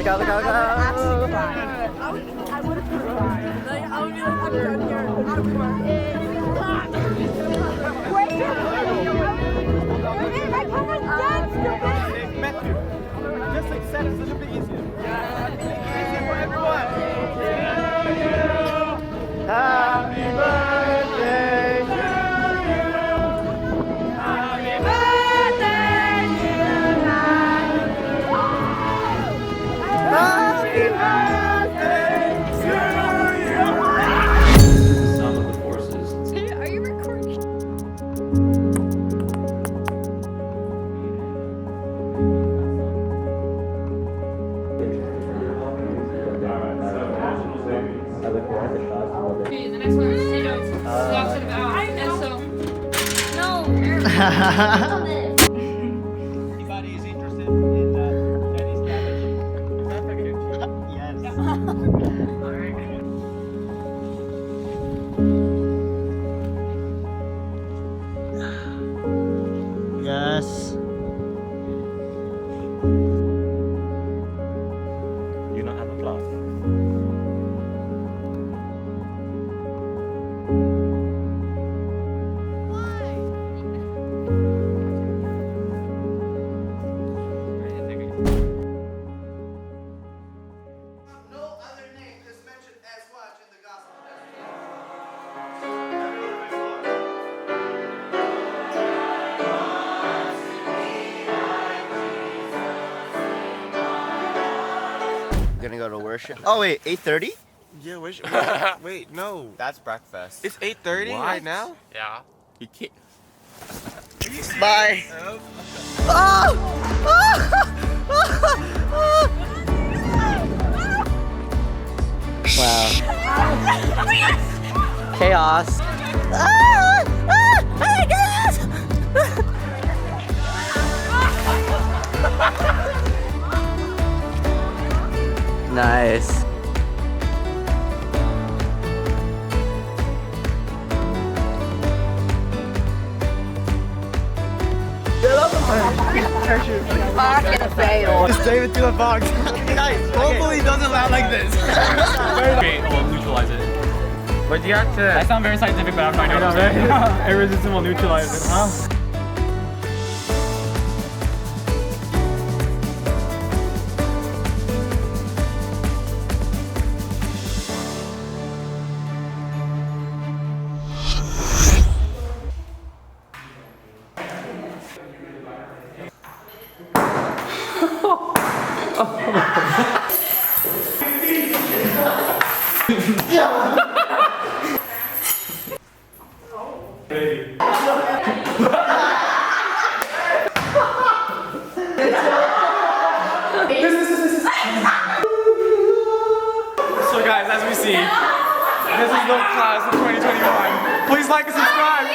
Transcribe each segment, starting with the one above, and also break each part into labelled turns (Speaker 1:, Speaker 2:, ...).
Speaker 1: Look out, look out, look out.
Speaker 2: I would have cried. Like, I would be like, I'm done here. My camera's dead, stupid.
Speaker 3: It's meant to. Just accept it's a little bit easier. Easier for everyone. Happy birthday to you. Happy birthday to you. Happy birthday to you.
Speaker 4: Some of the forces.
Speaker 2: Are you recording?
Speaker 5: Okay, the next one is potatoes. Walks it about. And so. No.
Speaker 3: Anybody is interested in Chinese cabbage? Yes.
Speaker 1: Yes.
Speaker 4: You don't have a class.
Speaker 3: No other name is mentioned as much in the gospel.
Speaker 1: Gonna go to worship. Oh wait, 8:30?
Speaker 6: Yeah, wait, no.
Speaker 4: That's breakfast.
Speaker 6: It's 8:30 right now?
Speaker 4: Yeah. You can't.
Speaker 1: Bye. Wow. Chaos. Nice.
Speaker 2: Fucking fail.
Speaker 3: Just David doing box. Guys, hopefully it doesn't land like this.
Speaker 4: Okay, we'll neutralize it.
Speaker 6: But you have to.
Speaker 4: I sound very scientific, but I'm not gonna say. Irresistible neutralize it, huh? So guys, as we see, this is the class of 2021. Please like and subscribe.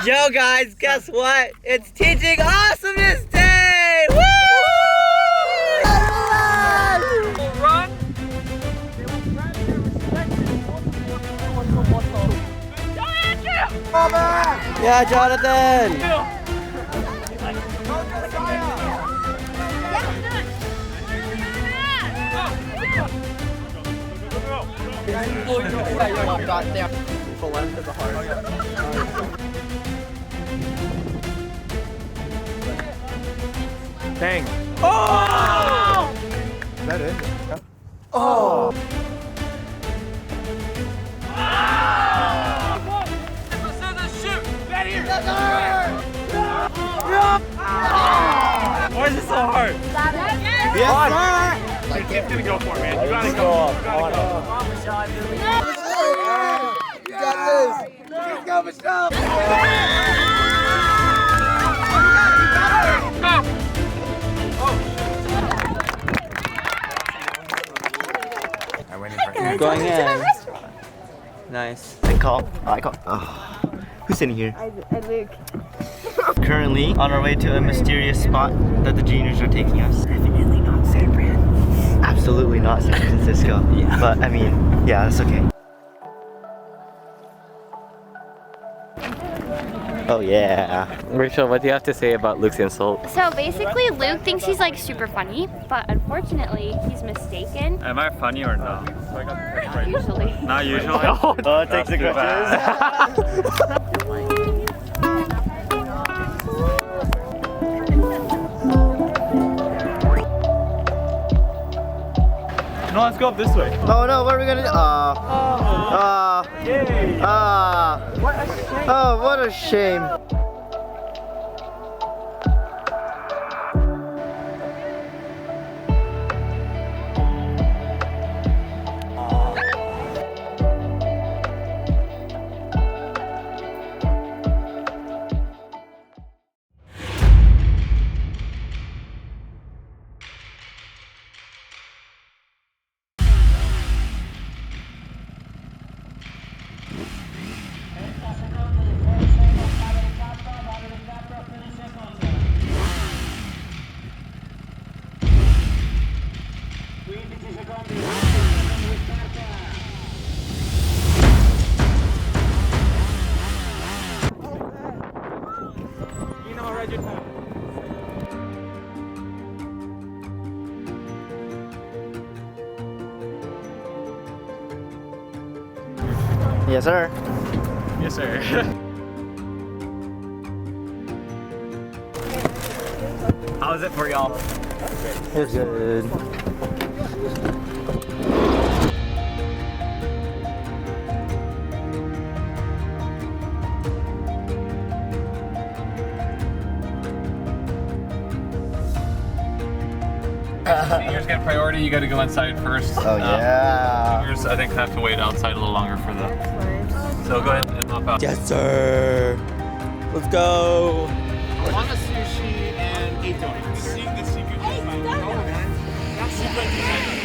Speaker 1: Yo guys, guess what? It's Teaching Awesomeness Day! Woo!
Speaker 4: Run.
Speaker 1: Yeah, Jonathan!
Speaker 6: Dang.
Speaker 3: Oh! Is that it? Oh!
Speaker 4: Why is it so hard?
Speaker 3: Yes,
Speaker 4: Like, it's gonna go for it, man. You gotta go. You gotta go.
Speaker 3: You got this! Let's go, Michelle!
Speaker 6: I went in for
Speaker 1: Going in. Nice. I call. Oh. Who's sitting here?
Speaker 2: I Luke.
Speaker 1: Currently on our way to a mysterious spot that the juniors are taking us. Definitely not San Fran. Absolutely not San Francisco. Yeah. But I mean, yeah, that's okay. Oh yeah.
Speaker 7: Rachel, what do you have to say about Luke's insult?
Speaker 8: So basically, Luke thinks he's like super funny, but unfortunately, he's mistaken.
Speaker 9: Am I funny or no?
Speaker 8: Not usually.
Speaker 9: Not usually.
Speaker 1: Oh, it takes the crutches.
Speaker 3: No, let's go up this way.
Speaker 1: Oh no, what are we gonna do?
Speaker 3: Yay.
Speaker 1: Oh, what a shame. Yes, sir.
Speaker 9: Yes, sir.
Speaker 7: How was it for y'all?
Speaker 1: It's good.
Speaker 9: Seniors get priority. You got to go inside first.
Speaker 1: Oh yeah.
Speaker 9: Juniors, I think, have to wait outside a little longer for the. So go ahead and hop out.
Speaker 7: Yes, sir. Let's go.
Speaker 3: I want a sushi and 8 donuts. The secret design. Oh, man. That's secret design.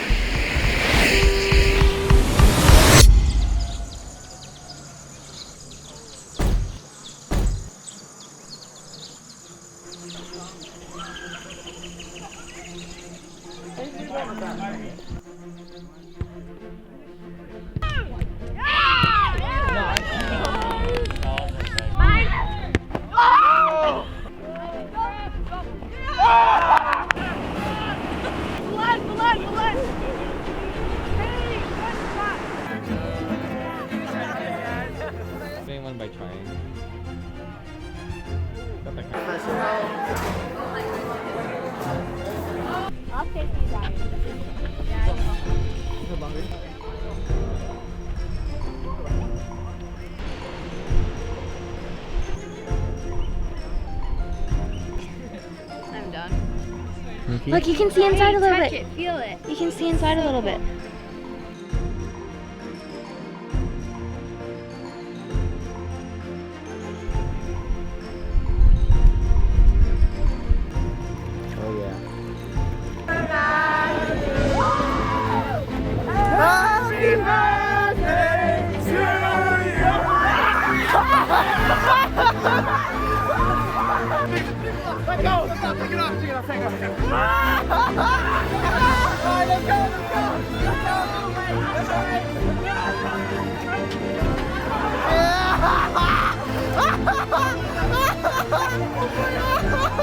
Speaker 7: One by trying.
Speaker 8: I'll take you guys. I'm done. Look, you can see inside a little bit. It, feel it. You can see inside a little bit.
Speaker 1: Oh yeah.
Speaker 3: Let go! Let's not take it off! Take it off! Take it off! Alright, let's go! Let's go! Let's go!